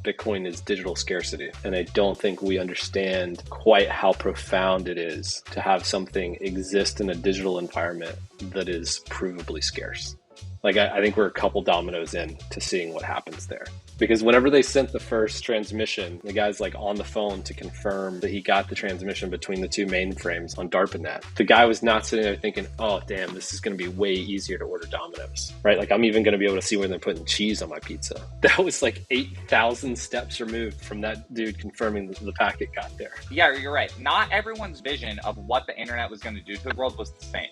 Bitcoin is digital scarcity. And I don't think we understand quite how profound it is to have something exist in a digital environment that is provably scarce. Like, I think we're a couple dominoes in to seeing what happens there. Because whenever they sent the first transmission, the guy's like on the phone to confirm that he got the transmission between the two mainframes on DARPANET. The guy was not sitting there thinking, oh, damn, this is going to be way easier to order Domino's, right? Like, I'm even going to be able to see where they're putting cheese on my pizza. That was like 8,000 steps removed from that dude confirming that the packet got there. Yeah, you're right. Not everyone's vision of what the internet was going to do to the world was the same.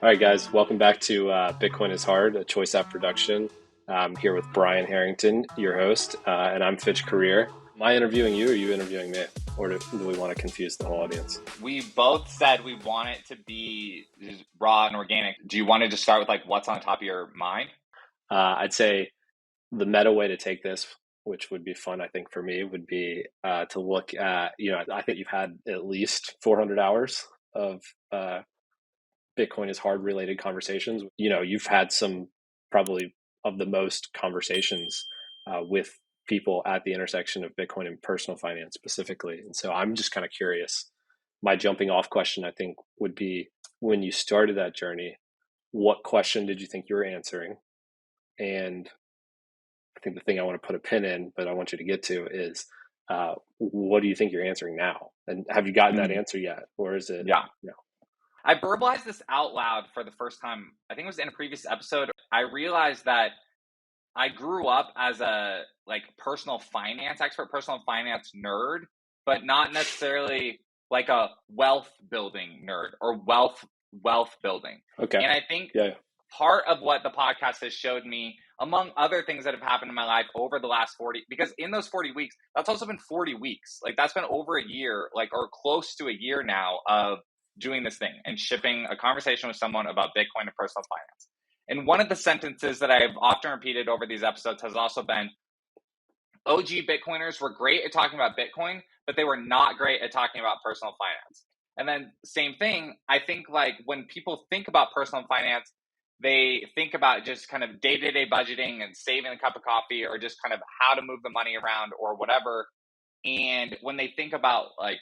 All right, guys, welcome back to Bitcoin is Hard, a Choice App production. I'm here with Brian Harrington, your host, and I'm Fitch Career. Am I interviewing you or are you interviewing me? Or do we want to confuse the whole audience? We both said we want it to be just raw and organic. Do you want to just start with like what's on top of your mind? I'd say the meta way to take this, which would be fun, I think, for me, would be to look at, I think you've had at least 400 hours of Bitcoin is Hard related conversations. You've had some probably of the most conversations with people at the intersection of Bitcoin and personal finance specifically. And so I'm just kind of curious. My jumping off question, I think, would be, when you started that journey, what question did you think you were answering? And I think the thing I want to put a pin in, but I want you to get to, is what do you think you're answering now? And have you gotten that answer yet? Or is it? Yeah. I verbalized this out loud for the first time. I think it was in a previous episode. I realized that I grew up as a personal finance expert, personal finance nerd, but not necessarily like a wealth building nerd or wealth building. Okay. And I think part of what the podcast has showed me, among other things that have happened in my life over the last 40, because in those 40 weeks, that's also been 40 weeks. Like, that's been over a year, or close to a year now of doing this thing and shipping a conversation with someone about Bitcoin and personal finance. And one of the sentences that I've often repeated over these episodes has also been, OG Bitcoiners were great at talking about Bitcoin, but they were not great at talking about personal finance. And then same thing, I think, like, when people think about personal finance, they think about just kind of day-to-day budgeting and saving a cup of coffee, or just kind of how to move the money around or whatever. And when they think about like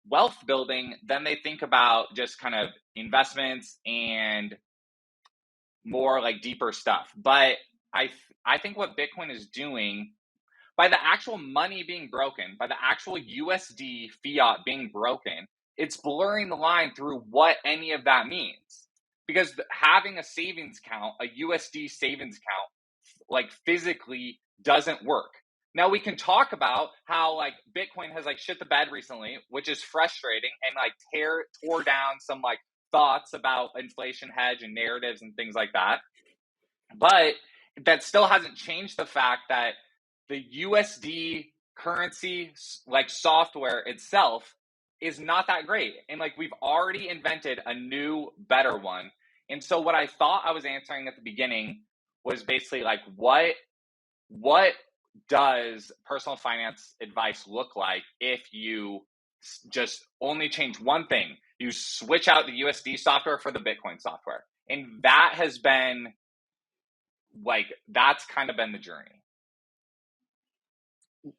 wealth building, then they think about just kind of investments and more like deeper stuff. But I think what Bitcoin is doing, by the actual money being broken, by the actual USD fiat being broken, it's blurring the line through what any of that means. Because having a savings account, a USD savings account, like physically doesn't work. Now we can talk about how like Bitcoin has like shit the bed recently, which is frustrating, and like tore down some like thoughts about inflation hedge and narratives and things like that. But that still hasn't changed the fact that the USD currency like software itself is not that great. And like, we've already invented a new, better one. And so what I thought I was answering at the beginning was basically like, what does personal finance advice look like if you just only change one thing? You switch out the USD software for the Bitcoin software. And that has been like, that's kind of been the journey.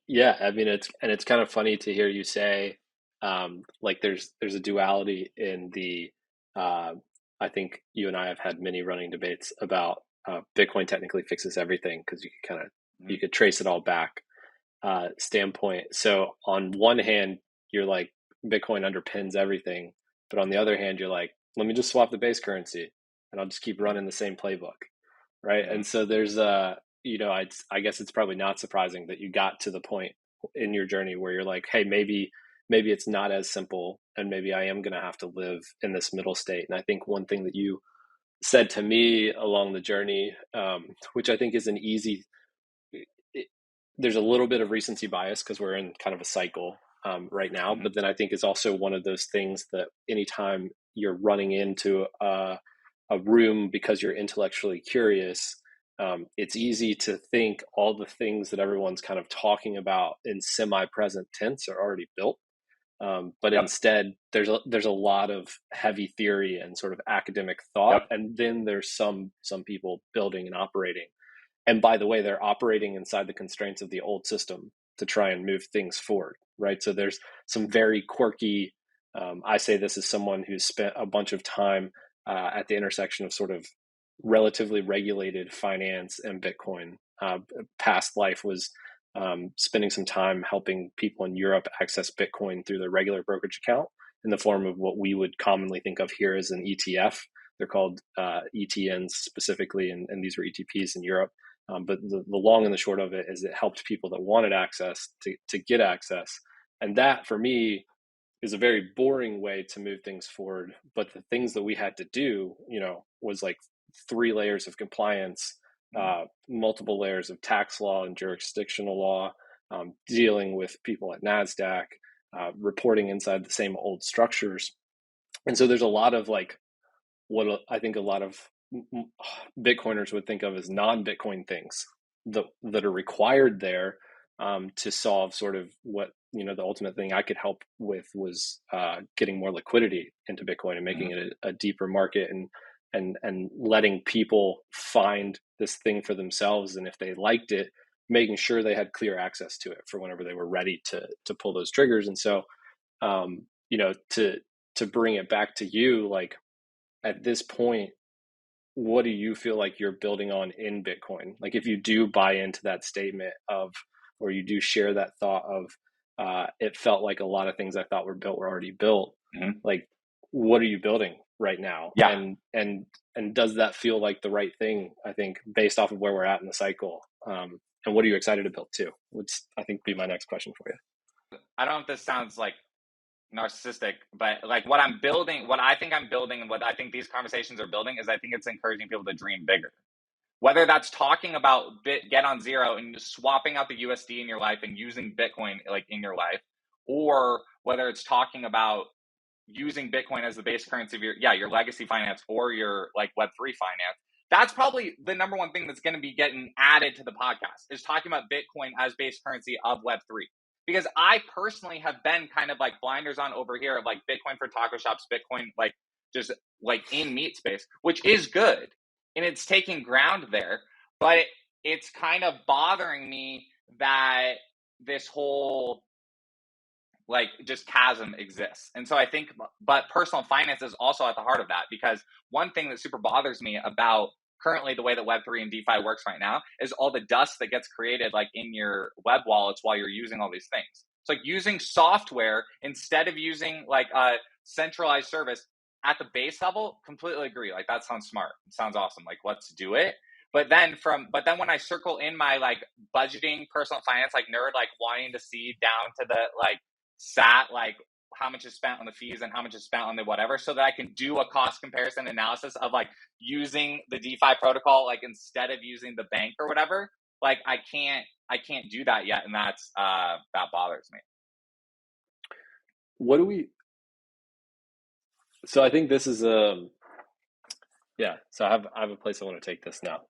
Yeah, I mean, it's kind of funny to hear you say, like, there's a duality in the, I think you and I have had many running debates about Bitcoin technically fixes everything, because you could trace it all back standpoint. So on one hand, you're like, Bitcoin underpins everything, but on the other hand, you're like, let me just swap the base currency and I'll just keep running the same playbook, right? And so there's I guess it's probably not surprising that you got to the point in your journey where you're like, hey, maybe it's not as simple, and maybe I am going to have to live in this middle state. And I think one thing that you said to me along the journey, which I think is an easy, there's a little bit of recency bias because we're in kind of a cycle right now, but then I think is also one of those things that anytime you're running into a room because you're intellectually curious, it's easy to think all the things that everyone's kind of talking about in semi-present tense are already built. But instead, there's a lot of heavy theory and sort of academic thought, and then there's some people building and operating. And by the way, they're operating inside the constraints of the old system to try and move things forward, right? So there's some very quirky, I say this as someone who's spent a bunch of time at the intersection of sort of relatively regulated finance and Bitcoin. Past life was spending some time helping people in Europe access Bitcoin through their regular brokerage account in the form of what we would commonly think of here as an ETF. They're called ETNs specifically, and these were ETPs in Europe. But the long and the short of it is it helped people that wanted access to get access. And that, for me, is a very boring way to move things forward. But the things that we had to do, was like 3 layers of compliance, multiple layers of tax law and jurisdictional law, dealing with people at NASDAQ, reporting inside the same old structures. And so there's a lot of like what I think a lot of Bitcoiners would think of as non-Bitcoin things that are required there to solve sort of what, the ultimate thing I could help with was getting more liquidity into Bitcoin and making it a deeper market and letting people find this thing for themselves. And if they liked it, making sure they had clear access to it for whenever they were ready to pull those triggers. And so, to bring it back to you, like at this point, what do you feel like you're building on in Bitcoin? Like if you do buy into that statement of, or you do share that thought of, it felt like a lot of things I thought were built were already built. Like, what are you building right now? Yeah. And does that feel like the right thing? I think based off of where we're at in the cycle. And what are you excited to build too? Would I think be my next question for you. I don't know if this sounds like narcissistic, but like what I'm building, what I think I'm building, and what I think these conversations are building is I think it's encouraging people to dream bigger. Whether that's talking about get on zero and swapping out the USD in your life and using Bitcoin like in your life, or whether it's talking about using Bitcoin as the base currency of your legacy finance or your like Web3 finance. That's probably the number one thing that's going to be getting added to the podcast is talking about Bitcoin as base currency of Web3. Because I personally have been kind of like blinders on over here of like Bitcoin for taco shops, Bitcoin like just like in meat space, which is good. And it's taking ground there. But it's kind of bothering me that this whole like just chasm exists. And so I think, but personal finance is also at the heart of that, because one thing that super bothers me about currently the way that Web3 and DeFi works right now is all the dust that gets created like in your web wallets while you're using all these things. It's like using software instead of using like a centralized service at the base level. Completely agree. Like that sounds smart. It sounds awesome. Like let's do it. But then when I circle in my like budgeting, personal finance, like nerd, like wanting to see down to the like like how much is spent on the fees and how much is spent on the whatever, so that I can do a cost comparison analysis of like using the DeFi protocol like instead of using the bank or whatever. Like I can't do that yet, and that's that bothers me. What do we? So I think this is yeah. So I have a place I want to take this now.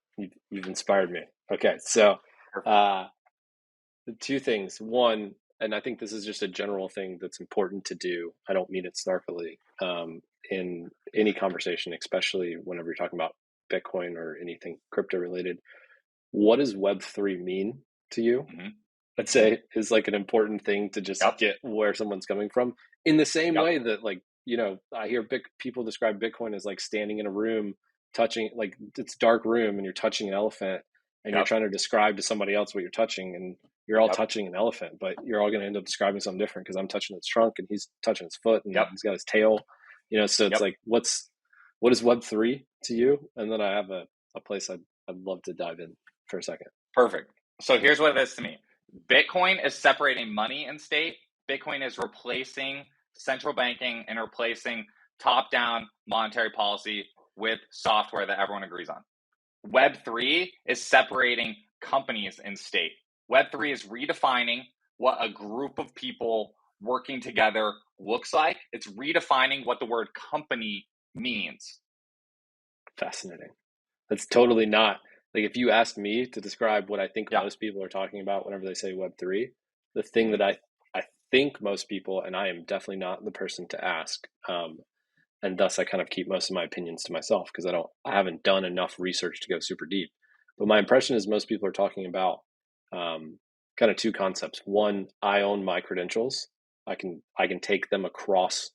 You've inspired me. Okay, so the 2 things. One, and I think this is just a general thing that's important to do. I don't mean it snarkily in any conversation, especially whenever you're talking about Bitcoin or anything crypto related. What does Web3 mean to you? I'd say is like an important thing to just get where someone's coming from. In the same way that like, I hear people describe Bitcoin as like standing in a room, touching, like it's a dark room and you're touching an elephant and you're trying to describe to somebody else what you're touching, and you're all touching an elephant, but you're all going to end up describing something different because I'm touching its trunk and he's touching his foot and he's got his tail, so it's like, what is Web3 to you? And then I have a place I'd love to dive in for a second. Perfect. So here's what it is to me. Bitcoin is separating money and state. Bitcoin is replacing central banking and replacing top-down monetary policy with software that everyone agrees on. Web3 is separating companies and state. Web3 is redefining what a group of people working together looks like. It's redefining what the word company means. Fascinating. That's totally not, like if you asked me to describe what I think most people are talking about whenever they say Web3, the thing that I think most people, and I am definitely not the person to ask, and thus I kind of keep most of my opinions to myself because I haven't done enough research to go super deep. But my impression is most people are talking about kind of two concepts. One, I own my credentials. I can take them across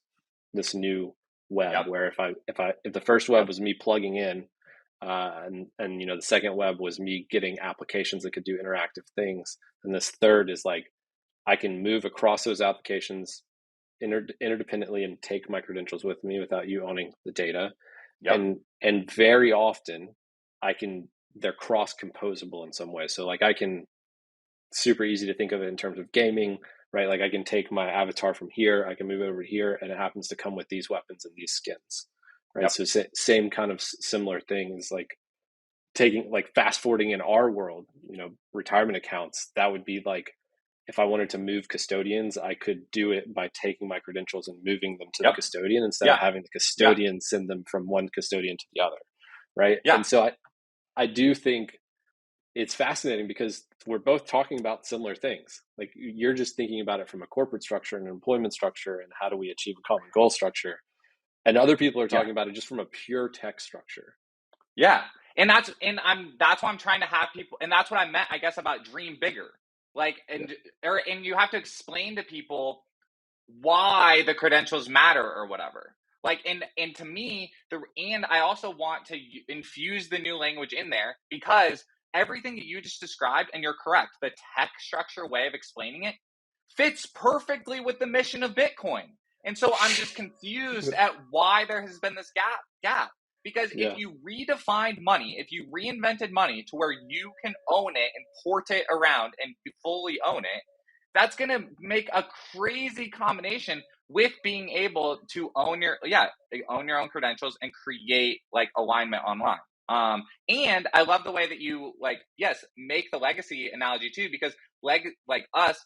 this new web. Yep. Where if the first web Yep. was me plugging in, and the second web was me getting applications that could do interactive things, and this third is like I can move across those applications interdependently and take my credentials with me without you owning the data. Yep. And very often I can they're cross composable in some way. So like I can super easy to think of it in terms of gaming, right? Like I can take my avatar from here, I can move over here, and it happens to come with these weapons and these skins, right? Yep. So same kind of similar things, like taking like fast forwarding in our world, retirement accounts. That would be like if I wanted to move custodians, I could do it by taking my credentials and moving them to the Yep. custodian instead of Yeah. having the Yeah. custodian send them from one custodian to the other, right? Yeah. And so I do think it's fascinating because we're both talking about similar things. Like you're just thinking about it from a corporate structure and an employment structure and how do we achieve a common goal structure. And other people are Yeah. talking about it just from a pure tech structure. Yeah. That's why I'm trying to have people, and that's what I meant, I guess, about dream bigger. Like, Yeah. and you have to explain to people why the credentials matter or whatever. Like, and to me, and I also want to infuse the new language in there because everything that you just described, and you're correct, the tech structure way of explaining it fits perfectly with the mission of Bitcoin. And so I'm just confused at why there has been this gap. Because if Yeah. you redefined money, if you reinvented money to where you can own it and port it around and fully own it, that's going to make a crazy combination with being able to own your own credentials and create like alignment online. And I love the way that you make the legacy analogy too, because like us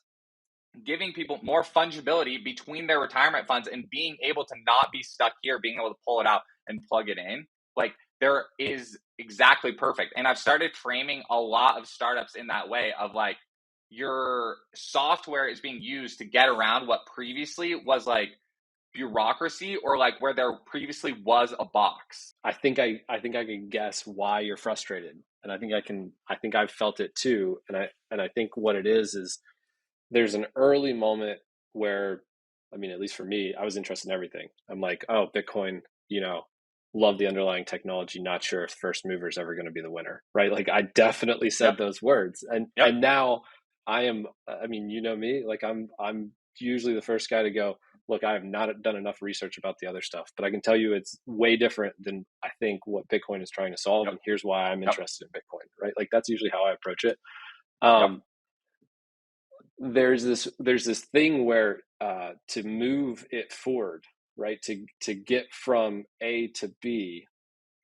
giving people more fungibility between their retirement funds and being able to not be stuck here, being able to pull it out and plug it in, like there is exactly perfect. And I've started framing a lot of startups in that way of like your software is being used to get around what previously was like bureaucracy or like where there previously was a box. I think I can guess why you're frustrated. And I think I've felt it too. And I think what it is there's an early moment where, I mean, at least for me, I was interested in everything. I'm like, oh, Bitcoin, love the underlying technology, not sure if first mover is ever going to be the winner, right? Like I definitely said Yep. those words. And Yep. and now I am, I mean, you know me, like I'm usually the first guy to go, look, I have not done enough research about the other stuff, but I can tell you it's way different than I think what Bitcoin is trying to solve. Yep. And here's why I'm Yep. interested in Bitcoin, right? Like that's usually how I approach it. Yep. Um, there's this thing where to move it forward, right? To get from A to B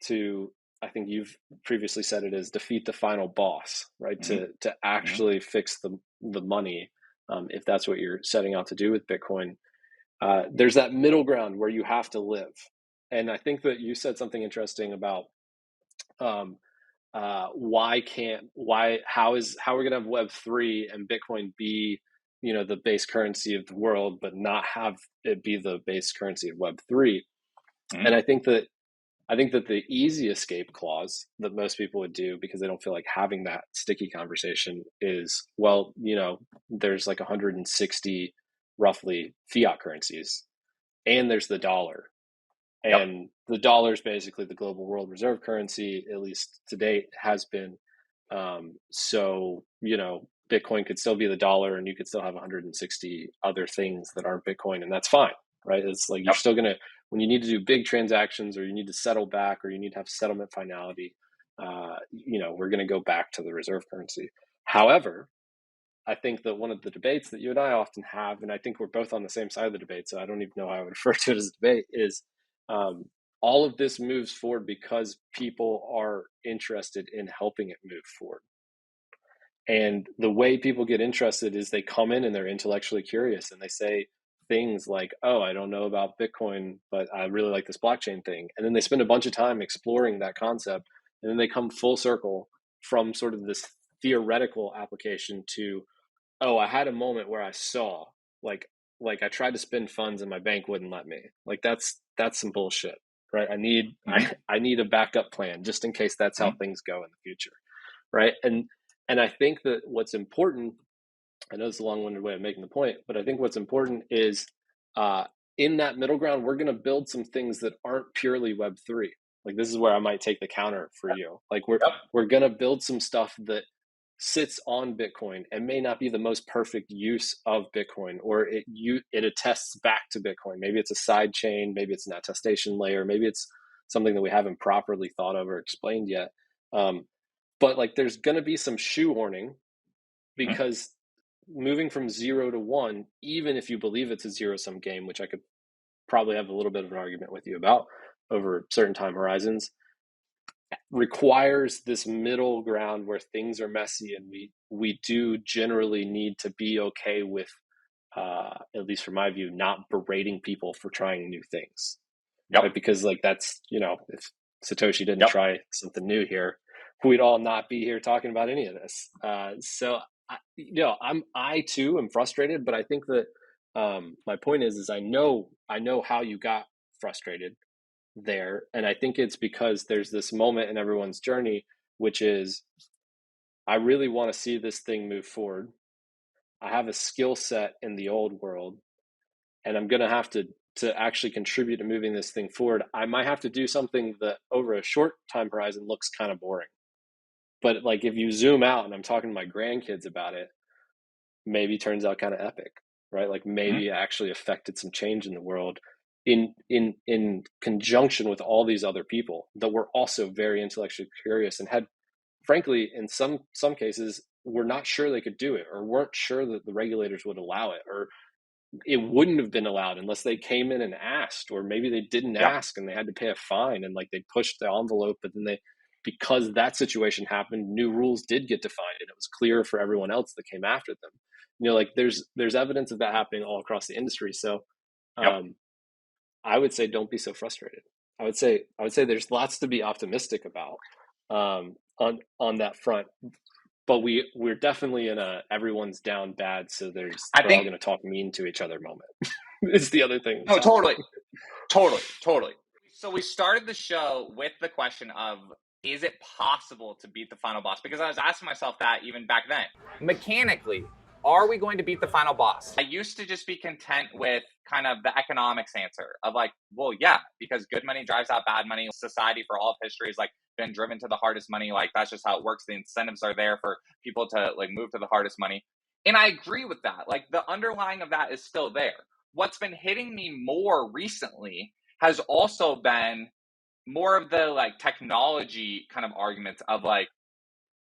to, I think you've previously said it is defeat the final boss, right? Mm-hmm. To Mm-hmm. actually fix the money, if that's what you're setting out to do with Bitcoin. There's that middle ground where you have to live, and I think that you said something interesting about um, how we're going to have Web3 and Bitcoin be the base currency of the world, but not have it be the base currency of Web3. Mm-hmm. And I think that the easy escape clause that most people would do because they don't feel like having that sticky conversation is, well, there's like 160 roughly fiat currencies, and there's the dollar. Yep. And the dollar is basically the global world reserve currency, at least to date, has been. So, Bitcoin could still be the dollar and you could still have 160 other things that aren't Bitcoin, and that's fine, right? It's like you're Yep. still going to, when you need to do big transactions or you need to settle back or you need to have settlement finality, we're going to go back to the reserve currency. However, I think that one of the debates that you and I often have, and I think we're both on the same side of the debate, so I don't even know how I would refer to it as a debate, is um, all of this moves forward because people are interested in helping it move forward. And the way people get interested is they come in and they're intellectually curious and they say things like, oh, I don't know about Bitcoin, but I really like this blockchain thing. And then they spend a bunch of time exploring that concept. And then they come full circle from sort of this theoretical application to, oh, I had a moment where I saw like I tried to spend funds and my bank wouldn't let me. Like that's some bullshit, right? I need Mm-hmm. I need a backup plan just in case that's how Mm-hmm. things go in the future. right? And I think that what's important, I know it's a long-winded way of making the point, but I think what's important is uh, in that middle ground, we're going to build some things that aren't purely Web3. Like this is where I might take the counter for you. Like Yep. we're going to build some stuff that sits on Bitcoin and may not be the most perfect use of Bitcoin, or it attests back to Bitcoin. Maybe it's a side chain, maybe it's an attestation layer, maybe it's something that we haven't properly thought of or explained yet. But like there's going to be some shoehorning Mm-hmm. because moving from 0 to 1, even if you believe it's a zero-sum game, which I could probably have a little bit of an argument with you about over certain time horizons, requires this middle ground where things are messy, and we do generally need to be okay with, at least from my view, not berating people for trying new things, Yep. right? Because like that's, if Satoshi didn't Yep. try something new here, we'd all not be here talking about any of this. So I too am frustrated, but I think that my point is I know how you got frustrated there, and I think it's because there's this moment in everyone's journey, which is I really want to see this thing move forward. I have a skill set in the old world, and I'm going to have to actually contribute to moving this thing forward. I might have to do something that over a short time horizon looks kind of boring, but like if you zoom out, and I'm talking to my grandkids about it, maybe turns out kind of epic, right? Like Mm-hmm. maybe it actually affected some change in the world in conjunction with all these other people that were also very intellectually curious and had, frankly, in some cases, were not sure they could do it, or weren't sure that the regulators would allow it, or it wouldn't have been allowed unless they came in and asked, or maybe they didn't Yep. ask and they had to pay a fine, and like they pushed the envelope, but then because that situation happened, new rules did get defined and it was clear for everyone else that came after them. Like there's evidence of that happening all across the industry. So Yep. um, I would say don't be so frustrated. I would say there's lots to be optimistic about on that front, but we're definitely in a everyone's down bad, so I they're all think going to talk mean to each other moment. It's the other thing that's no, happening. totally. Totally, totally. So we started the show with the question of, is it possible to beat the final boss? Because I was asking myself that even back then. Mechanically, are we going to beat the final boss? I used to just be content with kind of the economics answer of like, well, yeah, because good money drives out bad money. Society for all of history has like been driven to the hardest money. Like that's just how it works. The incentives are there for people to like move to the hardest money. And I agree with that. Like the underlying of that is still there. What's been hitting me more recently has also been more of the like technology kind of arguments of like,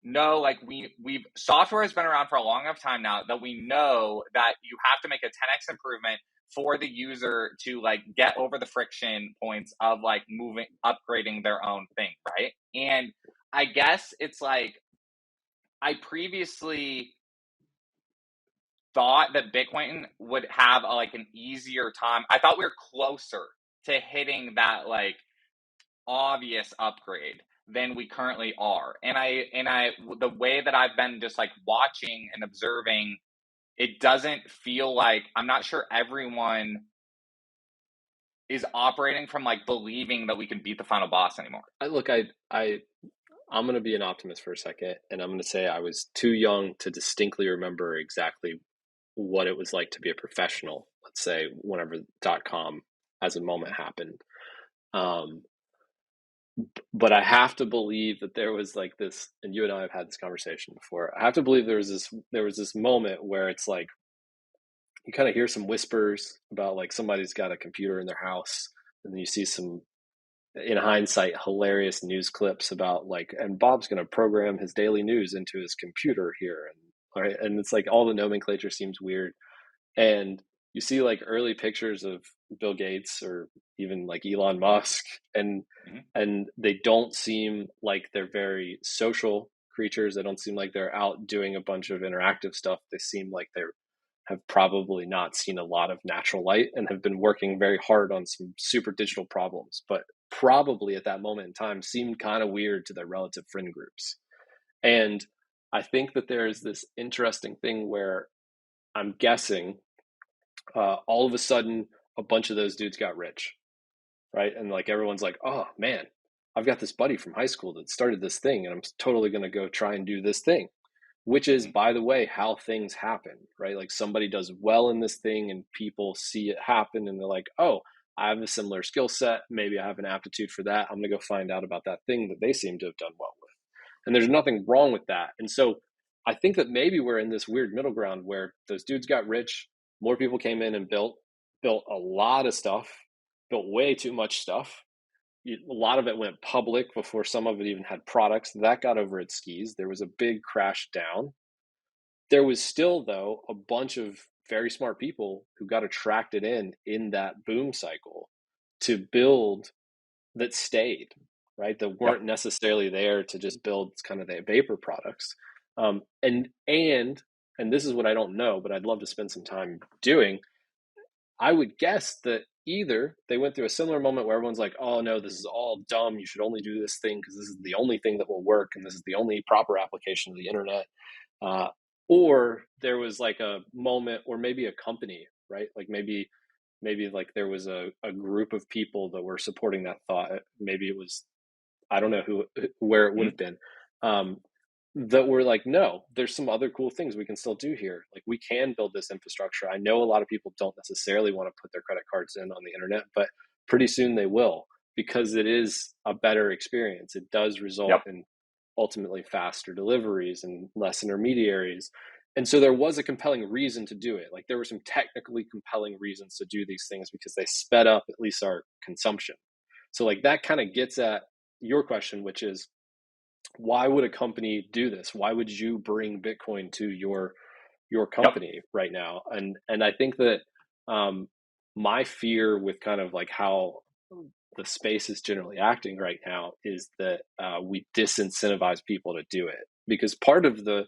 no, like we've software has been around for a long enough time now that we know that you have to make a 10x improvement for the user to like get over the friction points of like moving upgrading their own thing, right? And I guess it's like I previously thought that Bitcoin would have like an easier time. I thought we were closer to hitting that like obvious upgrade than we currently are. And I the way that I've been just like watching and observing, it doesn't feel like, I'm not sure everyone is operating from like believing that we can beat the final boss anymore. I'm going to be an optimist for a second, and I'm going to say I was too young to distinctly remember exactly what it was like to be a professional, let's say, whenever .com as a moment happened. Um, but I have to believe that there was like this, and you and I have had this conversation before. I have to believe there was this moment where it's like you kind of hear some whispers about like somebody's got a computer in their house, and then you see some, in hindsight, hilarious news clips about like, and Bob's going to program his daily news into his computer here, and right, and it's like all the nomenclature seems weird, and you see like early pictures of Bill Gates or even like Elon Musk, and Mm-hmm. and they don't seem like they're very social creatures. They don't seem like they're out doing a bunch of interactive stuff. They seem like they have probably not seen a lot of natural light and have been working very hard on some super digital problems, but probably at that moment in time seemed kind of weird to their relative friend groups. And I think that there is this interesting thing where I'm guessing all of a sudden a bunch of those dudes got rich, right? And like everyone's like, oh man, I've got this buddy from high school that started this thing, and I'm totally going to go try and do this thing, which is, Mhm. by the way, how things happen, right? Like somebody does well in this thing and people see it happen and they're like, oh, I have a similar skill set. Maybe I have an aptitude for that. I'm going to go find out about that thing that they seem to have done well with. And there's nothing wrong with that. And so I think that maybe we're in this weird middle ground where those dudes got rich, more people came in and built a lot of stuff, built way too much stuff. A lot of it went public before some of it even had products. That got over its skis. There was a big crash down. There was still, though, a bunch of very smart people who got attracted in that boom cycle to build that stayed, right? That Yep. weren't necessarily there to just build kind of the vapor products. And this is what I don't know, but I'd love to spend some time doing. I would guess that either they went through a similar moment where everyone's like, oh no, this is all dumb. You should only do this thing because this is the only thing that will work and this is the only proper application of the internet. Uh, or there was like a moment, or maybe a company, right? Like maybe like there was a group of people that were supporting that thought. Maybe it was, I don't know where it would Mhm. have been. Um, that were like, no, there's some other cool things we can still do here. Like we can build this infrastructure. I know a lot of people don't necessarily want to put their credit cards in on the internet, but pretty soon they will, because it is a better experience. It does result Yep. in ultimately faster deliveries and less intermediaries. And so there was a compelling reason to do it. Like there were some technically compelling reasons to do these things because they sped up at least our consumption. So like that kind of gets at your question, which is, why would a company do this? Why would you bring Bitcoin to your Yep. company right now? And I think that um, my fear with kind of like how the space is generally acting right now is that we disincentivize people to do it, because part of the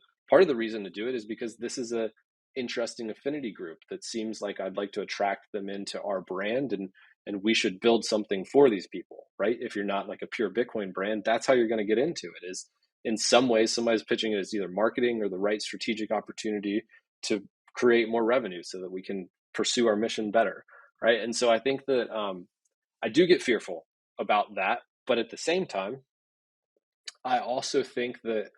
reason to do it is because this is a interesting affinity group that seems like I'd like to attract them into our brand, and we should build something for these people, right? If you're not like a pure Bitcoin brand, that's how you're going to get into it, is in some ways somebody's pitching it as either marketing or the right strategic opportunity to create more revenue so that we can pursue our mission better, right? And so I think that I do get fearful about that, but at the same time, I also think that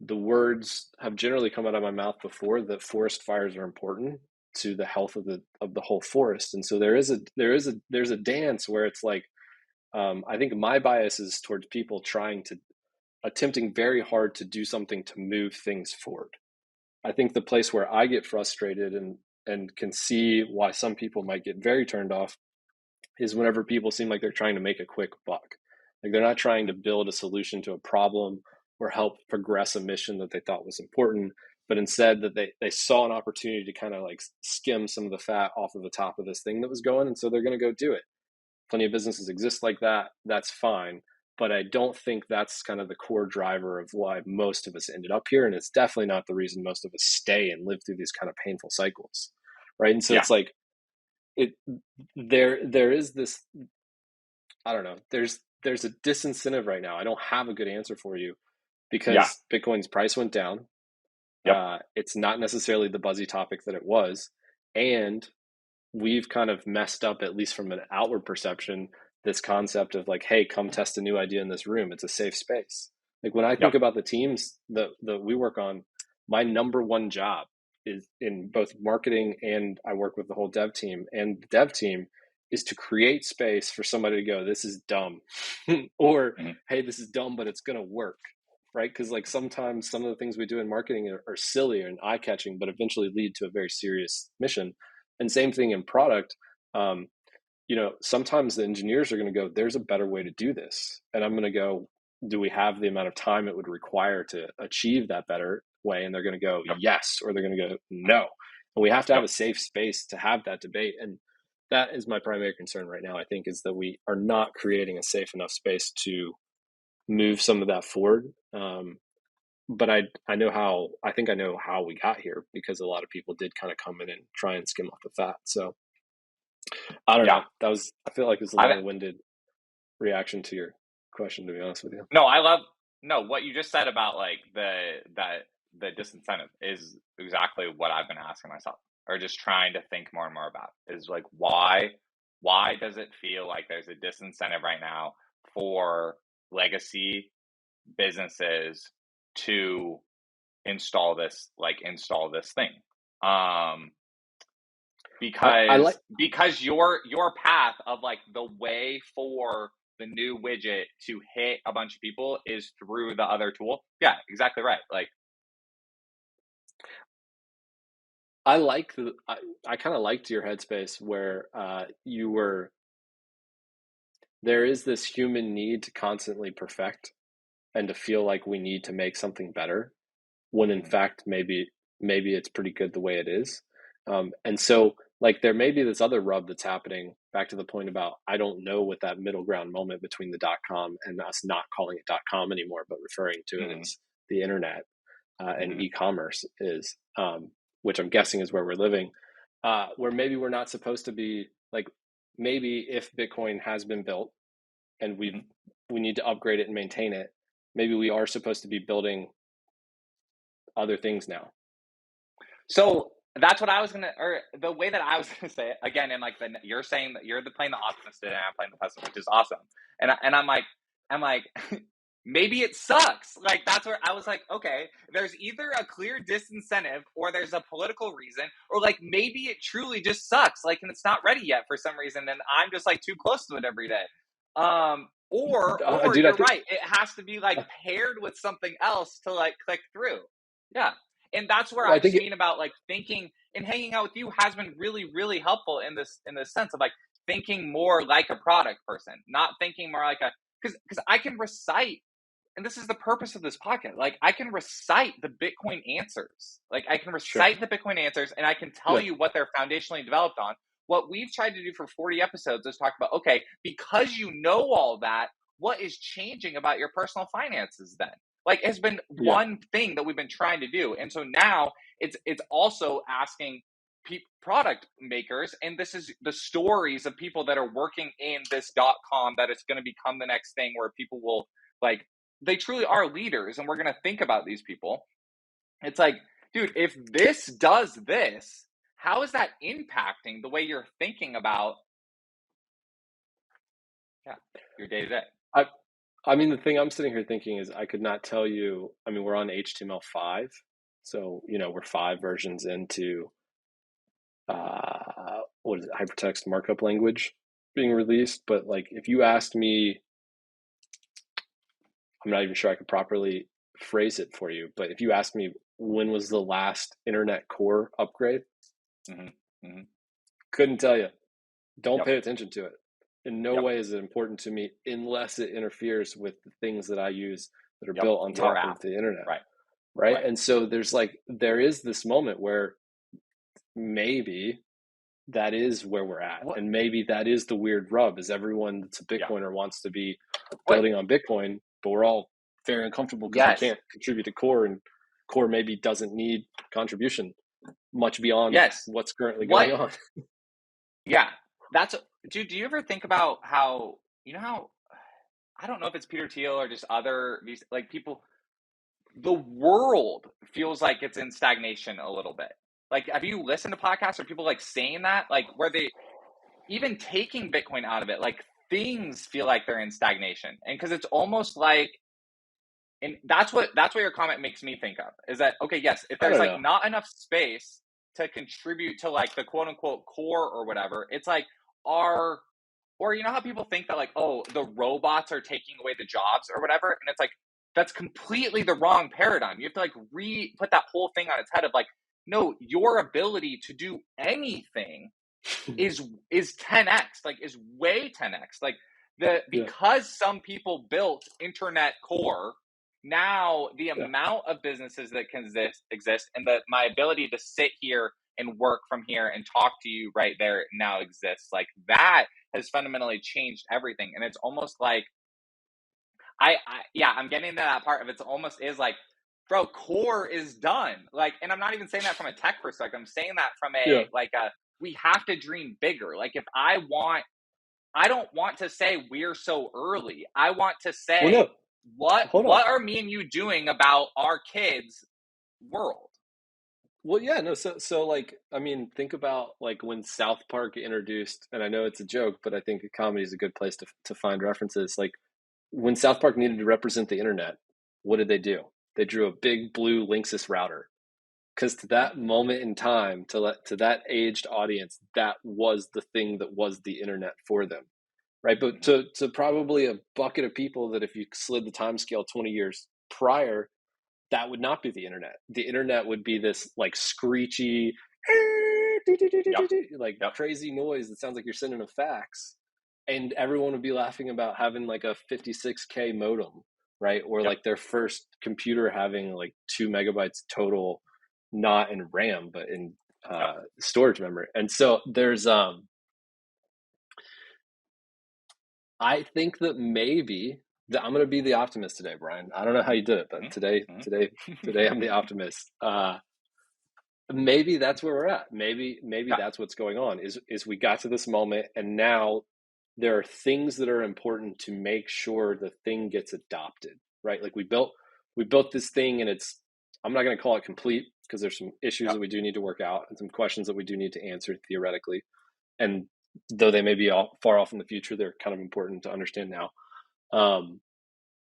the words have generally come out of my mouth before that forest fires are important to the health of the whole forest. And so there's a dance where it's like, I think my bias is towards people attempting very hard to do something to move things forward. I think the place where I get frustrated and can see why some people might get very turned off is whenever people seem like they're trying to make a quick buck. Like they're not trying to build a solution to a problem or help progress a mission that they thought was important, but instead that they saw an opportunity to kind of like skim some of the fat off of the top of this thing that was going, and so they're going to go do it. Plenty of businesses exist like that. That's fine. But I don't think that's kind of the core driver of why most of us ended up here. And it's definitely not the reason most of us stay and live through these kind of painful cycles. Right. And so Yeah. it's like it there is this, I don't know, there's a disincentive right now. I don't have a good answer for you Yeah. because Bitcoin's price went down. Yep. It's not necessarily the buzzy topic that it was. And we've kind of messed up, at least from an outward perception, this concept of like, hey, come test a new idea in this room. It's a safe space. Like when I think Yep. about the teams that we work on, my number one job is in both marketing, and I work with the whole dev team, and the dev team is to create space for somebody to go, this is dumb, or Mhm. hey, this is dumb, but it's going to work, right? Because like sometimes some of the things we do in marketing are silly and eye catching, but eventually lead to a very serious mission. And same thing in product. Um, sometimes the engineers are going to go, there's a better way to do this. And I'm going to go, do we have the amount of time it would require to achieve that better way? And they're going to go, Yep. yes, or they're going to go, no. And we have to have Yep. a safe space to have that debate. And that is my primary concern right now, I think, is that we are not creating a safe enough space to move some of that forward. But I think I know how we got here, because a lot of people did kind of come in and try and skim off the fat. So I don't Yeah. know. I feel like it was a I long-winded reaction to your question, to be honest with you. No, I love no what you just said about like the disincentive is exactly what I've been asking myself, or just trying to think more and more about, is like why does it feel like there's a disincentive right now for legacy businesses to install this thing. I like Because your path of like the way for the new widget to hit a bunch of people is through the other tool. Yeah, exactly right. Like, I like the I kind of liked your headspace where you were there is this human need to constantly perfect and to feel like we need to make something better when in fact maybe it's pretty good the way it is. And so like there may be this other rub that's happening back to the point about I don't know what that middle ground moment between the .com and us not calling it .com anymore, but referring to it mm-hmm, as the internet and mm-hmm, e-commerce is, which I'm guessing is where we're living, where maybe we're not supposed to be like maybe if Bitcoin has been built and mm-hmm. we need to upgrade it and maintain it, maybe we are supposed to be building other things now. So that's what I was gonna, or the way that I was gonna say it again. And like you're saying that you're playing the optimist and I'm playing the pessimist, which is awesome. And I'm like, maybe it sucks. Like that's where I was like, okay, there's either a clear disincentive or there's a political reason, or like maybe it truly just sucks. Like, and it's not ready yet for some reason, and I'm just like too close to it every day. Or Dude, I you're think right. It has to be like paired with something else to like click through. Yeah. And that's where I I think just mean about like thinking and hanging out with you has been really, really helpful in this sense of like thinking more like a product person, not thinking more like a because I can recite, and this is the purpose of this podcast. Like I can recite the Bitcoin answers. Like I can sure. recite the Bitcoin answers and I can tell Yeah. you what they're foundationally developed on. What we've tried to do for 40 episodes is talk about, okay, because you know all that, what is changing about your personal finances then? Like has been Yeah. one thing that we've been trying to do. And so now it's also asking product makers, and this is the stories of people that are working in this .com that it's going to become the next thing where people will like they truly are leaders and we're going to think about these people. It's like, dude, if this does this, how is that impacting the way you're thinking about yeah, your day to day? I I mean the thing I'm sitting here thinking is I could not tell you. I mean we're on HTML5, so we're 5 versions into what is it, hypertext markup language being released. But like if you asked me, I'm not even sure I could properly phrase it for you, but if you asked me when was the last internet core upgrade, Mm-hmm. Mm-hmm. couldn't tell you. Don't Yep. pay attention to it. In no Yep. way is it important to me unless it interferes with the things that I use that are Yep. built on Your top of app. the internet. Right. Right. Right. And so there is this moment where maybe that is where we're at. What? And maybe that is the weird rub is everyone that's a Yeah. Bitcoiner wants to be What? building on Bitcoin, but we're all very uncomfortable because we Yes. can't contribute to core and core maybe doesn't need contribution much beyond Yes. what's currently What? going on. Yeah. That's dude. Do you ever think about how how I don't know if it's Peter Thiel or just other these like people the world feels like it's in stagnation a little bit. Like, have you listened to podcasts or people like saying that? Like, where they even taking Bitcoin out of it, like things feel like they're in stagnation. And because it's almost like, and that's what your comment makes me think of is that, okay, yes, if I there's don't like know. not enough space to contribute to like the quote unquote core or whatever, it's like, are, or how people think that like, oh, the robots are taking away the jobs or whatever. And it's like, that's completely the wrong paradigm. You have to like put that whole thing on its head of like, no, your ability to do anything is 10x, like is way 10x. Like Yeah. because some people built internet core, now the Yeah. amount of businesses that can exist and that my ability to sit here and work from here and talk to you right there now exists. Like that has fundamentally changed everything. And it's almost like I'm getting into that part of it's almost is like, bro, core is done. Like, and I'm not even saying that from a tech perspective. I'm saying that from Yeah. we have to dream bigger. Like if I don't want to say we're so early. I want to Well, say no, hold on. what are me and you doing about our kids' world? Well, yeah, no, so like I mean, think about like when South Park introduced, and I know it's a joke, but I think comedy is a good place to find references. Like when South Park needed to represent the internet, what did they do? They drew a big blue Linksys router. Because to that moment in time, to that aged audience, that was the thing that was the internet for them, right? But to probably a bucket of people that if you slid the time scale 20 years prior, that would not be the internet. The internet would be this like screechy, Yep. like Yep. crazy noise that sounds like you're sending a fax, and everyone would be laughing about having like a 56K modem, right? Or Yep. like their first computer having like 2 MB total, not in RAM but in Yep. storage memory. And so there's I think that maybe I'm going to be the optimist today, Brian. I don't know how you did it, but today I'm the optimist. Maybe that's where we're at. Maybe Yeah. that's what's going on. Is we got to this moment, and now there are things that are important to make sure the thing gets adopted, right? Like we built this thing, and it's, I'm not going to call it complete because there's some issues Yep. that we do need to work out and some questions that we do need to answer theoretically. And though they may be all far off in the future, they're kind of important to understand now.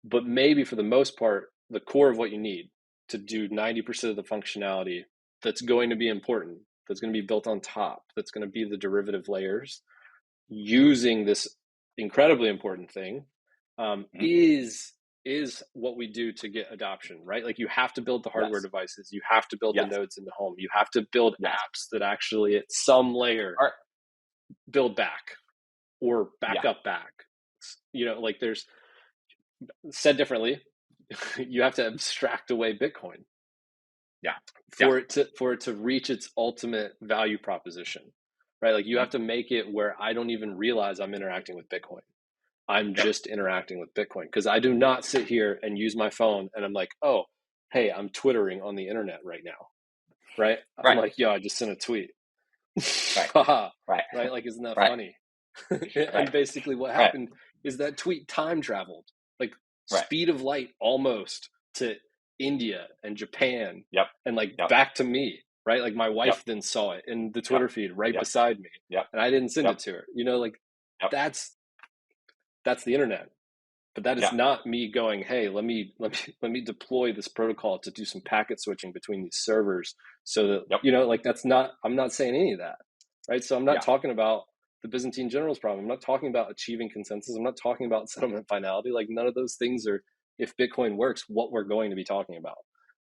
But maybe for the most part, the core of what you need to do 90% of the functionality that's going to be important, that's going to be built on top, that's going to be the derivative layers, using this incredibly important thing, is what we do to get adoption, right? Like you have to build the hardware Yes. devices, you have to build the Yes. nodes in the home, you have to build Yes. apps that actually at some layer All right. build back or back Yeah. up back. Like there's, said differently, you have to abstract away Bitcoin Yeah. Yeah. for it to reach its ultimate value proposition, right? Like you have to make it where I don't even realize I'm interacting with Bitcoin. I'm Yep. just interacting with Bitcoin, because I do not sit here and use my phone and I'm like, oh, hey, I'm twittering on the internet right now, right? I'm Right. like, yo, I just sent a tweet. Right. Right. Right? Like, isn't that Right. funny? Right. And basically what Right. happened is that tweet time traveled, like Right. speed of light almost, to India and Japan, Yep. and like Yep. back to me, right? Like my wife Yep. then saw it in the Yep. Twitter feed right Yep. beside me, Yep. and I didn't send Yep. it to her. Like Yep. that's the internet. But that is Yeah. not me going, hey, let me deploy this protocol to do some packet switching between these servers, so that Yep. like that's not, I'm not saying any of that, right? So I'm not Yeah. talking about the Byzantine generals problem. I'm not talking about achieving consensus. I'm not talking about settlement finality. Like none of those things are, if Bitcoin works, what we're going to be talking about.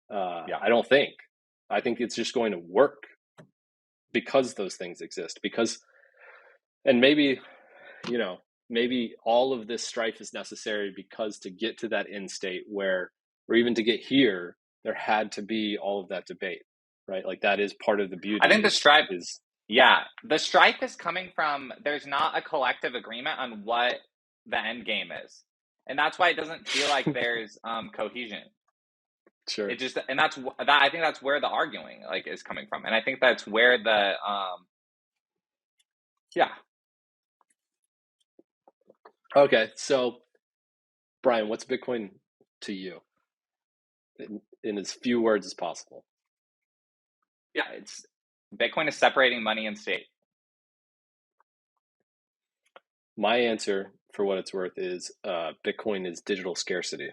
Yeah. I don't think. I think it's just going to work because those things exist. Because, and maybe, maybe all of this strife is necessary because to get to that end state where, or even to get here, there had to be all of that debate, right? Like that is part of the beauty. I think the strife, is yeah, the strife is coming from, there's not a collective agreement on what the end game is, and that's why it doesn't feel like there's cohesion. sure. It just, and that's that. I think that's where the arguing like is coming from, and I think that's where the yeah. Okay, so Brian, what's Bitcoin to you in as few words as possible? Yeah, it's Bitcoin is separating money and state. My answer, for what it's worth, is Bitcoin is digital scarcity.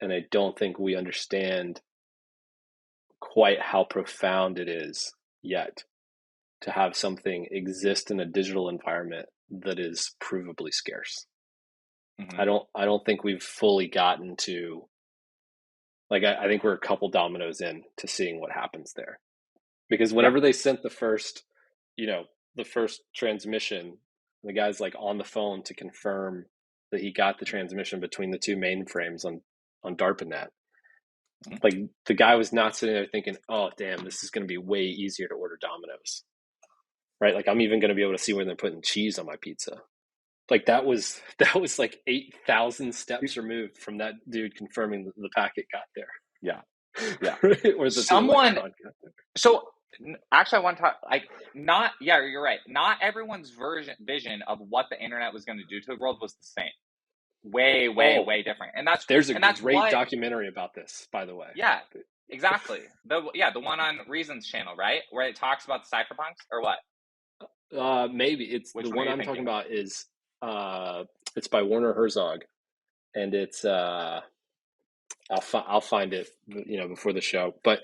And I don't think we understand quite how profound it is yet to have something exist in a digital environment that is provably scarce. Mm-hmm. I don't think we've fully gotten to, like, I think we're a couple dominoes in to seeing what happens there. Because whenever they sent the first, the first transmission, the guy's like on the phone to confirm that he got the transmission between the two mainframes on DARPANET. Like the guy was not sitting there thinking, oh damn, this is going to be way easier to order Domino's, right? Like I'm even going to be able to see where they're putting cheese on my pizza. Like that was like 8,000 steps removed from that dude confirming that the packet got there. Yeah, yeah. Or that Someone. the electron got there. So actually, I want to talk, like, not, yeah, you're right. Not everyone's vision of what the internet was going to do to the world was the same. Way different. And there's a that's great what, documentary about this, by the way. Yeah, exactly. The one on Reason's channel, right, where it talks about the cypherpunks, or what? Maybe it's Which the one are one you I'm talking thinking? about is it's by Werner Herzog, and it's I'll find it, before the show. But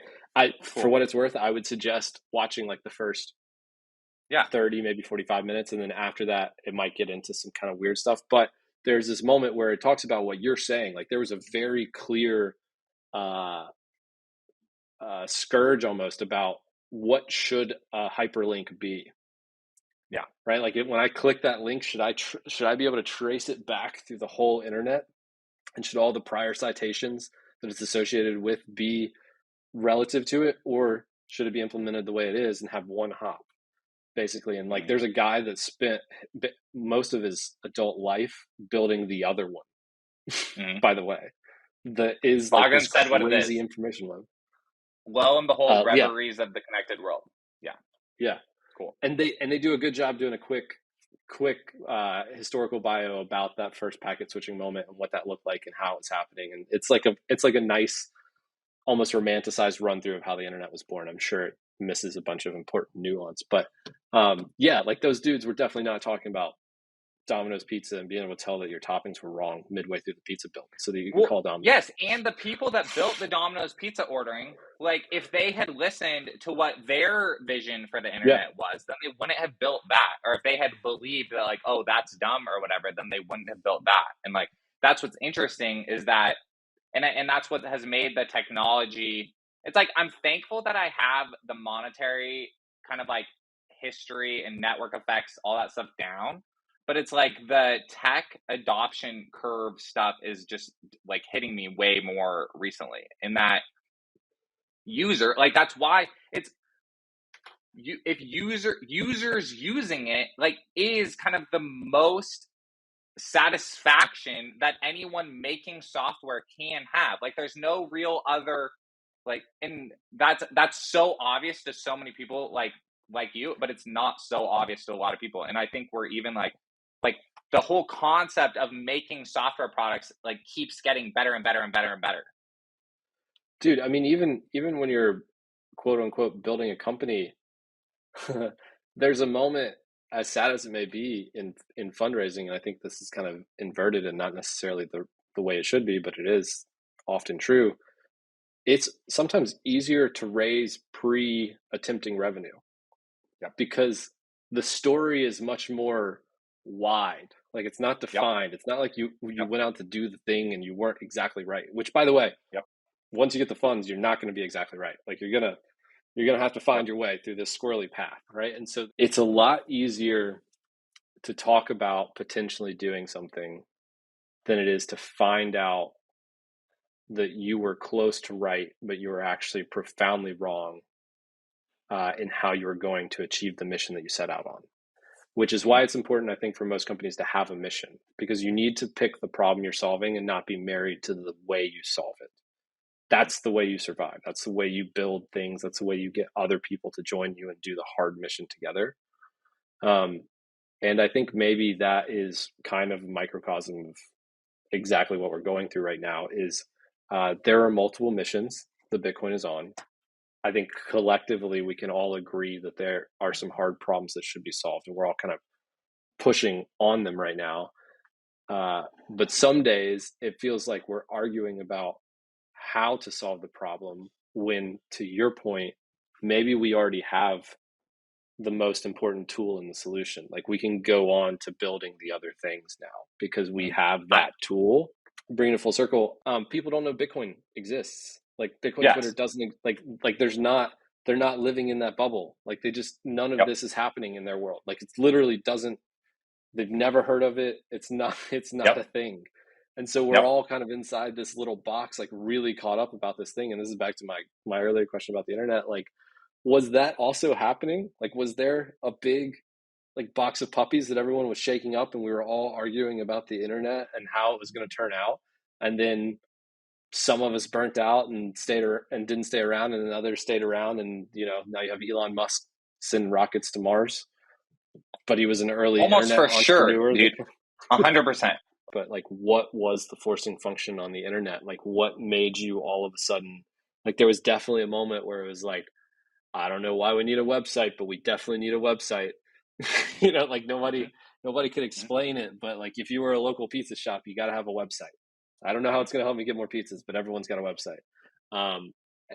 for Cool. what it's worth, I would suggest watching like the first Yeah. 30, maybe 45 minutes, and then after that, it might get into some kind of weird stuff. But there's this moment where it talks about what you're saying. Like there was a very clear uh, scourge almost about what should a hyperlink be. Yeah. Right, like when I click that link, should I be able to trace it back through the whole internet, and should all the prior citations that it's associated with be relative to it, or should it be implemented the way it is and have one hop, basically? And like, Mm. there's a guy that spent most of his adult life building the other one, Mm. by the way, that is like Bogdan this said what it crazy is. information web. Lo and behold, Yeah, reveries of the connected world. Yeah. yeah, Cool. and they do a good job doing a quick historical bio about that first packet switching moment and what that looked like and how it's happening. And it's like a nice, almost romanticized run through of how the internet was born. I'm sure it misses a bunch of important nuance, but yeah, like those dudes were definitely not talking about Domino's pizza and being able to tell that your toppings were wrong midway through the pizza build so that you can Well, call Domino's. yes, and the people that built the Domino's pizza ordering, like if they had listened to what their vision for the Yeah, internet was, then they wouldn't have built that. Or if they had believed that like, oh, that's dumb or whatever, then they wouldn't have built that. And like that's what's interesting is that, and that's what has made the technology. It's like I'm thankful that I have the monetary kind of like history and network effects, all that stuff down. But it's like the tech adoption curve stuff is just like hitting me way more recently. In that user, like that's why it's if users using it like is kind of the most satisfaction that anyone making software can have. Like there's no real other like, and that's so obvious to so many people like you, but it's not so obvious to a lot of people. And I think we're even like the whole concept of making software products like keeps getting better and better and better and better. dude. I mean, even when you're quote unquote building a company, there's a moment, as sad as it may be, in fundraising, and I think this is kind of inverted and not necessarily the way it should be, but it is often true. It's sometimes easier to raise pre-attempting revenue. Yeah. Because the story is much more wide. Like it's not Yep. defined. It's not like you Yep. went out to do the thing and you weren't exactly right. Which, by the way, Yep. once you get the funds, you're not going to be exactly right. Like you're gonna have to find Yep. your way through this squirrely path, right? And so it's a lot easier to talk about potentially doing something than it is to find out that you were close to right, but you were actually profoundly wrong in how you were going to achieve the mission that you set out on. Which is why it's important, I think, for most companies to have a mission, because you need to pick the problem you're solving and not be married to the way you solve it. That's the way you survive. That's the way you build things. That's the way you get other people to join you and do the hard mission together. Um, and I think maybe that is kind of a microcosm of exactly what we're going through right now. Is there are multiple missions that Bitcoin is on. I think collectively we can all agree that there are some hard problems that should be solved, and we're all kind of pushing on them right now. But some days it feels like we're arguing about how to solve the problem when, to your point, maybe we already have the most important tool in the solution. Like we can go on to building the other things now because we have I, that tool. Bringing it full circle, people don't know Bitcoin exists. Like Bitcoin Twitter yes. doesn't like there's not, they're not living in that bubble. Like they just, none of Yep. this is happening in their world. Like it's literally doesn't, they've never heard of it. It's not a Yep. thing. And so we're Yep. all kind of inside this little box, like really caught up about this thing. And this is back to my earlier question about the internet. Like, was that also happening? Like, was there a big like box of puppies that everyone was shaking up and we were all arguing about the internet and how it was going to turn out? And then some of us burnt out and and didn't stay around, and then others stayed around. And now you have Elon Musk send rockets to Mars, but he was an early Almost internet for sure, entrepreneur that, dude. 100%. but like what was the forcing function on the internet? Like what made you all of a sudden, like there was definitely a moment where it was like, I don't know why we need a website, but we definitely need a website. Like nobody could explain it, but like if you were a local pizza shop, you got to have a website. I don't know how it's going to help me get more pizzas, but everyone's got a website. Um,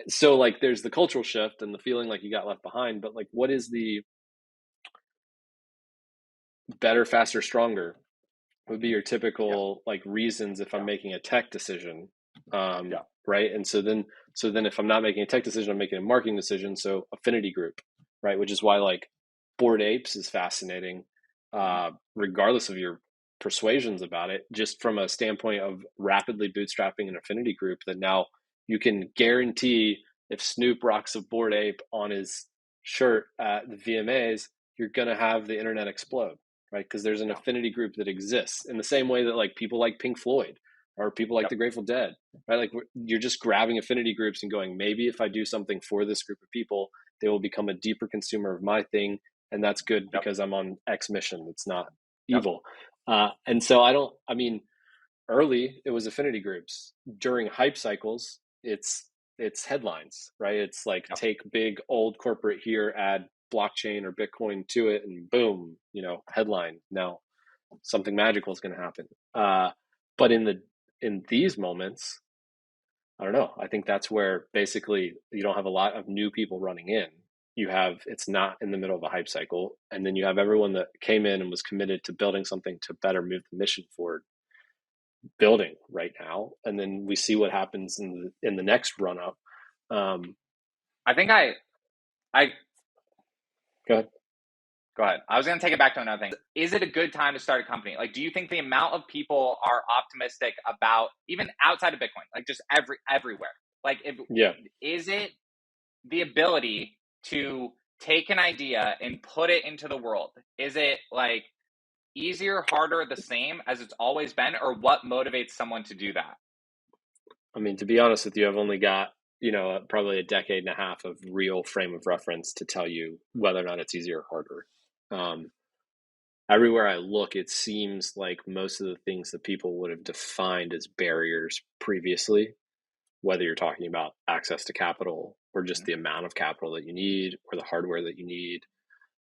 so like there's the cultural shift and the feeling like you got left behind, but like what is the better, faster, stronger would be your Yeah, typical like reasons if I'm yeah, making a tech decision. yeah. Right. And so then if I'm not making a tech decision, I'm making a marketing decision. So affinity group, right? Which is why like Bored Apes is fascinating, Mhm. regardless of your persuasions about it, just from a standpoint of rapidly bootstrapping an affinity group that now you can guarantee if Snoop rocks a Bored Ape on his shirt at the VMAs, you're going to have the internet explode, right? Because there's an Yeah, affinity group that exists in the same way that like people like Pink Floyd or people like yep, the Grateful Dead, right? Like you're just grabbing affinity groups and going, maybe if I do something for this group of people, they will become a deeper consumer of my thing, and that's good yep, because I'm on X mission. It's not yep, evil. And so I don't. I mean, early it was affinity groups. During hype cycles, it's headlines, right? It's like yep. take big old corporate here, add blockchain or Bitcoin to it, and boom, headline. Now something magical is going to happen. But in these moments, I don't know. I think that's where basically you don't have a lot of new people running in. It's not in the middle of a hype cycle, and then you have everyone that came in and was committed to building something to better move the mission forward, building right now, and then we see what happens in the next run up. Um, I think I go ahead. Go ahead. I was going to take it back to another thing. Is it a good time to start a company? Like, do you think the amount of people are optimistic about even outside of Bitcoin, like just everywhere? Like, Yeah, is it the ability to take an idea and put it into the world? Is it like easier, harder, the same as it's always been, or what motivates someone to do that? I mean, to be honest with you, I've only got probably a decade and a half of real frame of reference to tell you whether or not it's easier or harder. Um, Everywhere I look, it seems like most of the things that people would have defined as barriers previously, whether you're talking about access to capital or just Mhm. the amount of capital that you need or the hardware that you need,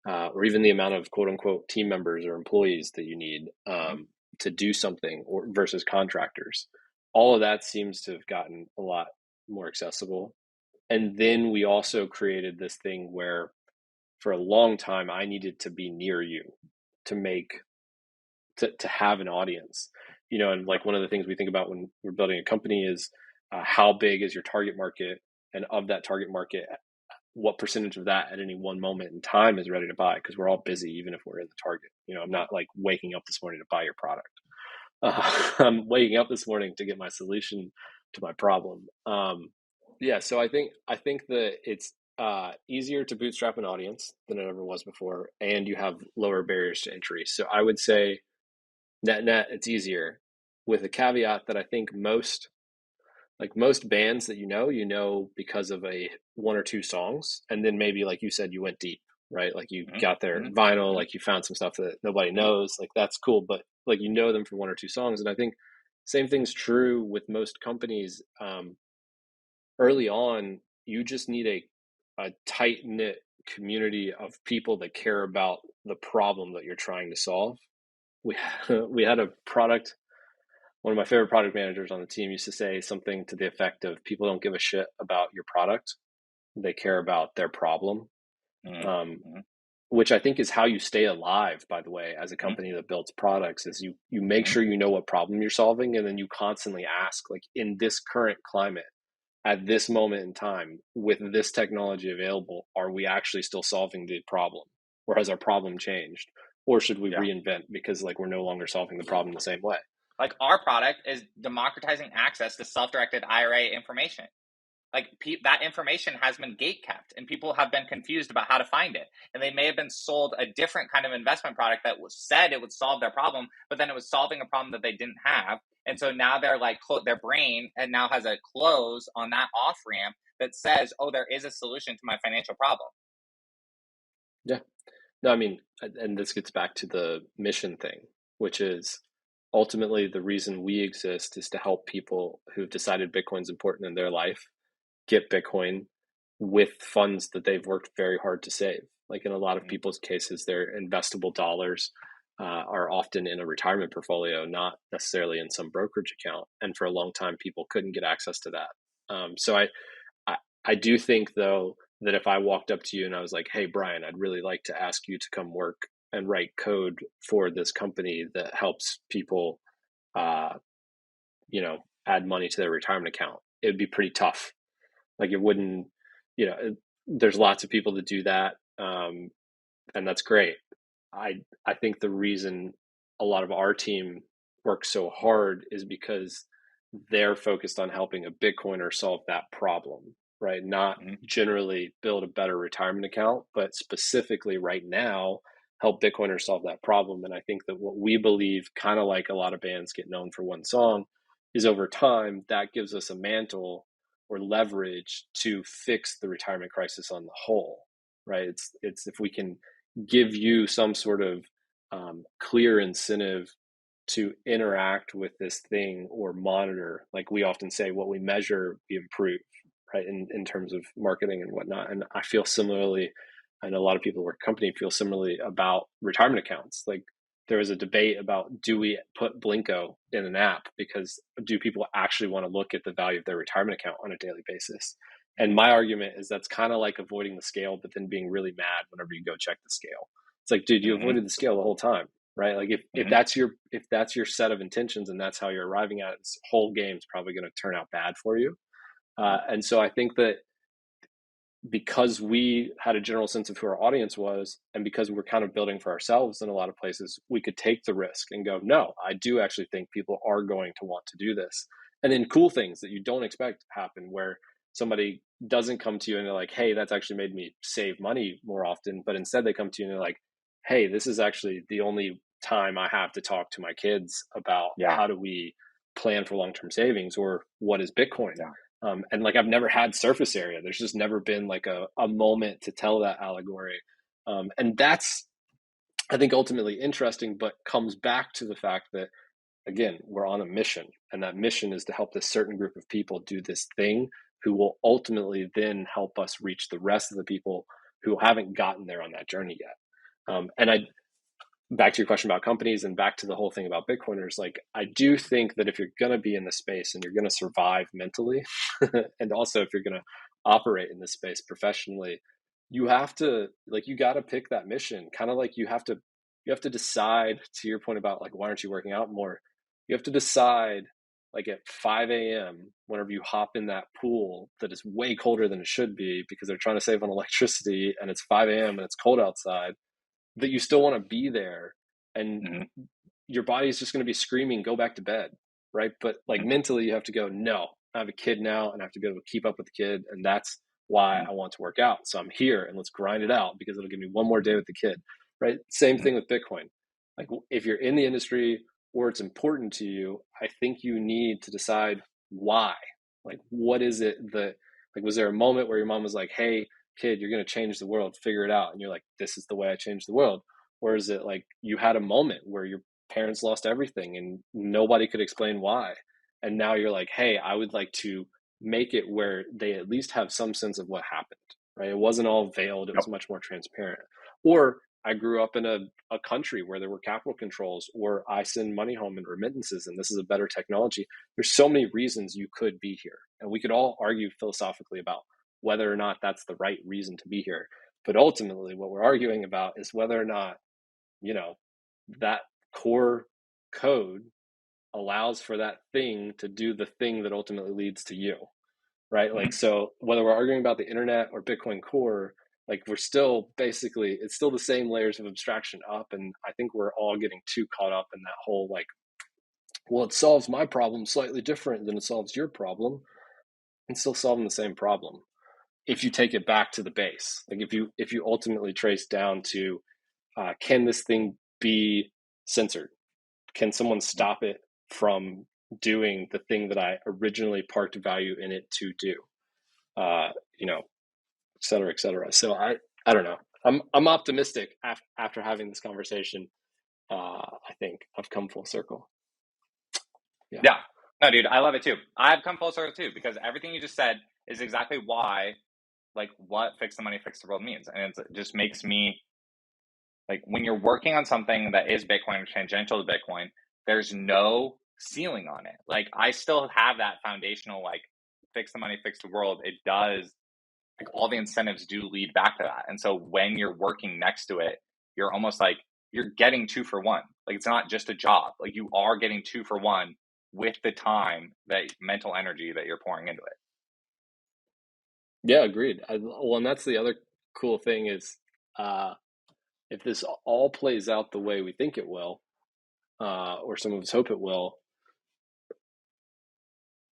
or even the amount of quote unquote team members or employees that you need Mhm. to do something or versus contractors. All of that seems to have gotten a lot more accessible. And then we also created this thing where for a long time I needed to be near you to make to have an audience, and Yep. like one of the things we think about when we're building a company is how big is your target market, and of that target market, what percentage of that at any one moment in time is ready to buy, because we're all busy even if we're in the target. I'm not like waking up this morning to buy your product. I'm waking up this morning to get my solution to my problem. Yeah, so I think that it's easier to bootstrap an audience than it ever was before, and you have lower barriers to entry. So I would say net net it's easier, with a caveat that I think most bands that because of a one or two songs, and then maybe like you said, you went deep, right? Like you Mhm. got their Mhm. vinyl, Mhm. like you found some stuff that nobody knows, like that's cool, but like them for one or two songs. And I think same thing's true with most companies. Early on, you just need a tight knit community of people that care about the problem that you're trying to solve. We we had a product. One of my favorite product managers on the team used to say something to the effect of, "People don't give a shit about your product; they care about their problem." Mhm. Um, Mhm. which I think is how you stay alive. By the way, as a Mhm. company that builds products, is you make Mhm. sure you know what problem you're solving, and then you constantly ask, like in this current climate, at this moment in time, with this technology available, are we actually still solving the problem, or has our problem changed, or should we Yeah. reinvent because like we're no longer solving the problem the same way? Like our product is democratizing access to self-directed IRA information. Like that information has been gate kept and people have been confused about how to find it, and they may have been sold a different kind of investment product that was said it would solve their problem, but then it was solving a problem that they didn't have. And so now they're like their brain and now has a close on that off ramp that says, oh, there is a solution to my financial problem. Yeah. No, I mean, and this gets back to the mission thing, which is ultimately the reason we exist is to help people who've decided Bitcoin's important in their life get Bitcoin with funds that they've worked very hard to save. Like in a lot of Mhm. people's cases, they're investable dollars. are often in a retirement portfolio, not necessarily in some brokerage account. And for a long time, people couldn't get access to that. I, I do think, though, that if I walked up to you and I was like, hey, Brian, I'd really like to ask you to come work and write code for this company that helps people, uh, add money to their retirement account, it'd be pretty tough. Like it wouldn't, there's lots of people that do that. And that's great. I think the reason a lot of our team works so hard is because they're focused on helping a Bitcoiner solve that problem, right? Not generally build a better retirement account, but specifically right now help Bitcoiners solve that problem. And I think that what we believe, kind of like a lot of bands get known for one song, is over time that gives us a mantle or leverage to fix the retirement crisis on the whole, right? It's if we can give you some sort of clear incentive to interact with this thing or monitor. Like we often say, what we measure, we improve, right? In terms of marketing and whatnot. And I feel similarly, I know a lot of people who work at company feel similarly about retirement accounts. Like there was a debate about, do we put Blinko in an app, because do people actually want to look at the value of their retirement account on a daily basis? And my argument is that's kind of like avoiding the scale, but then being really mad whenever you go check the scale. It's like, dude, you avoided the scale the whole time, right? Like if that's your set of intentions and that's how you're arriving at it, this whole game's probably going to turn out bad for you. And so I think that because we had a general sense of who our audience was, and because we're kind of building for ourselves in a lot of places, we could take the risk and go, no, I do actually think people are going to want to do this. And then cool things that you don't expect happen, where somebody doesn't come to you and they're like, hey, that's actually made me save money more often. But instead they come to you and they're like, hey, this is actually the only time I have to talk to my kids about how do we plan for long-term savings, or what is Bitcoin. And like, I've never had surface area. There's just never been like a moment to tell that allegory. And that's, I think, ultimately interesting, but comes back to the fact that, again, we're on a mission, and that mission is to help this certain group of people do this thing, who will ultimately then help us reach the rest of the people who haven't gotten there on that journey yet. And back to your question about companies and back to the whole thing about Bitcoiners, like I do think that if you're going to be in the space and you're going to survive mentally, and also if you're going to operate in this space professionally, you have to, like, you got to pick that mission. Kind of like you have to decide, to your point about like, why aren't you working out more? You have to decide, like at 5 a.m., whenever you hop in that pool that is way colder than it should be because they're trying to save on electricity, and it's 5 a.m. and it's cold outside, that you still want to be there, and your body is just going to be screaming, go back to bed, right? But like mentally you have to go, no, I have a kid now and I have to be able to keep up with the kid, and that's why I want to work out. So I'm here, and let's grind it out because it'll give me one more day with the kid, right? Same thing with Bitcoin. Like if you're in the industry or it's important to you, I think you need to decide why. Like what is it that, like, was there a moment where your mom was like, hey kid, you're going to change the world, figure it out, and you're like, this is the way I change the world? Or is it like you had a moment where your parents lost everything and nobody could explain why, and now you're like, hey, I would like to make it where they at least have some sense of what happened, right? It wasn't all veiled, it was much more transparent. Or I grew up in a country where there were capital controls, or I send money home in remittances and this is a better technology. There's so many reasons you could be here, and we could all argue philosophically about whether or not that's the right reason to be here. But ultimately, what we're arguing about is whether or not, that core code allows for that thing to do the thing that ultimately leads to you, right? Like, so whether we're arguing about the internet or Bitcoin Core, like we're still basically, it's still the same layers of abstraction up. And I think we're all getting too caught up in that whole, like, well, it solves my problem slightly different than it solves your problem, and still solving the same problem if you take it back to the base. Like if you ultimately trace down to, can this thing be censored? Can someone stop it from doing the thing that I originally parked value in it to do? Et cetera, et cetera. So I don't know. I'm optimistic after having this conversation. I think I've come full circle. Yeah. No, dude, I love it too. I've come full circle too, because everything you just said is exactly why, like, what fix the money, fix the world means. And it just makes me Like when you're working on something that is Bitcoin or tangential to Bitcoin, there's no ceiling on it. Like I still have that foundational, like fix the money, fix the world. It does, like all the incentives do lead back to that. And so when you're working next to it, you're almost like you're getting 2 for 1. Like it's not just a job. Like you are getting 2 for 1 with the time, that mental energy that you're pouring into it. Yeah, agreed. Well, and that's the other cool thing is if this all plays out the way we think it will, or some of us hope it will,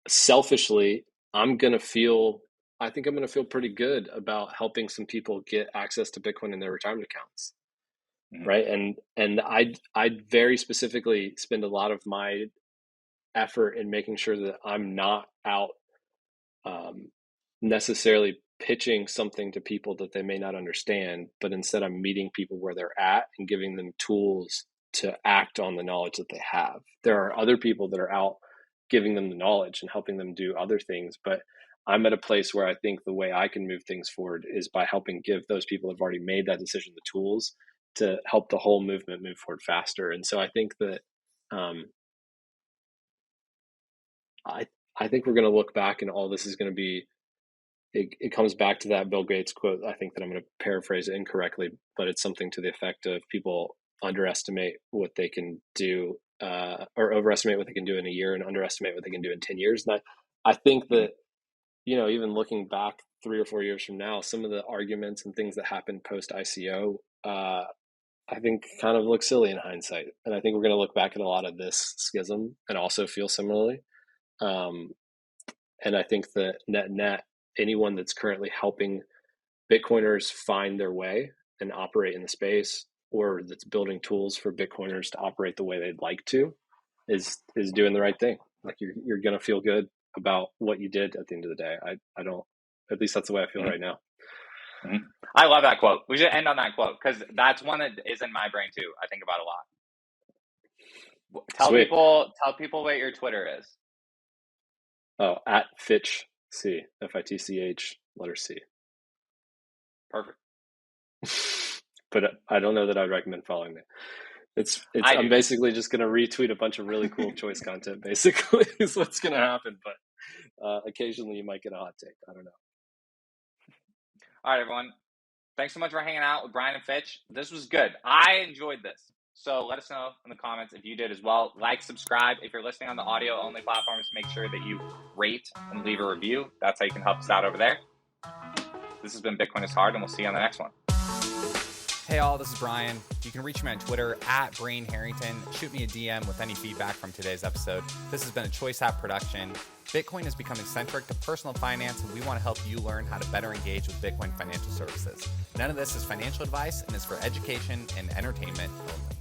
selfishly, I think I'm going to feel pretty good about helping some people get access to Bitcoin in their retirement accounts. Mhm. Right. And I'd very specifically spend a lot of my effort in making sure that I'm not out necessarily pitching something to people that they may not understand, but instead I'm meeting people where they're at and giving them tools to act on the knowledge that they have. There are other people that are out giving them the knowledge and helping them do other things, but I'm at a place where I think the way I can move things forward is by helping give those people who've already made that decision the tools to help the whole movement move forward faster. And so I think that I think we're going to look back and all this is going to be, it comes back to that Bill Gates quote. I think that I'm going to paraphrase it incorrectly, but it's something to the effect of people underestimate what they can do, or overestimate what they can do in a year and underestimate what they can do in 10 years. And I think that, even looking back 3 or 4 years from now, some of the arguments and things that happened post ICO, I think kind of look silly in hindsight. And I think we're going to look back at a lot of this schism and also feel similarly. And I think that net, anyone that's currently helping Bitcoiners find their way and operate in the space, or that's building tools for Bitcoiners to operate the way they'd like to, is doing the right thing. Like you're gonna feel good about what you did at the end of the day. I don't. At least that's the way I feel Mhm. right now. Mhm. I love that quote. We should end on that quote because that's one that is in my brain too. I think about a lot. Sweet. Tell people what your Twitter is. Oh, at Fitch C, Fitch letter C. Perfect. But I don't know that I'd recommend following me. I I'm do. basically just going to retweet a bunch of really cool choice content, basically, is what's going to happen. But occasionally you might get a hot take. I don't know. All right, everyone. Thanks so much for hanging out with Brian and Fitch. This was good. I enjoyed this. So let us know in the comments if you did as well. Like, subscribe. If you're listening on the audio only platforms, make sure that you rate and leave a review. That's how you can help us out over there. This has been Bitcoin is Hard, and we'll see you on the next one. Hey all, this is Brian. You can reach me on Twitter at Brain Harrington. Shoot me a DM with any feedback from today's episode. This has been a Choice App production. Bitcoin is becoming centric to personal finance, and we want to help you learn how to better engage with Bitcoin financial services. None of this is financial advice and is for education and entertainment only.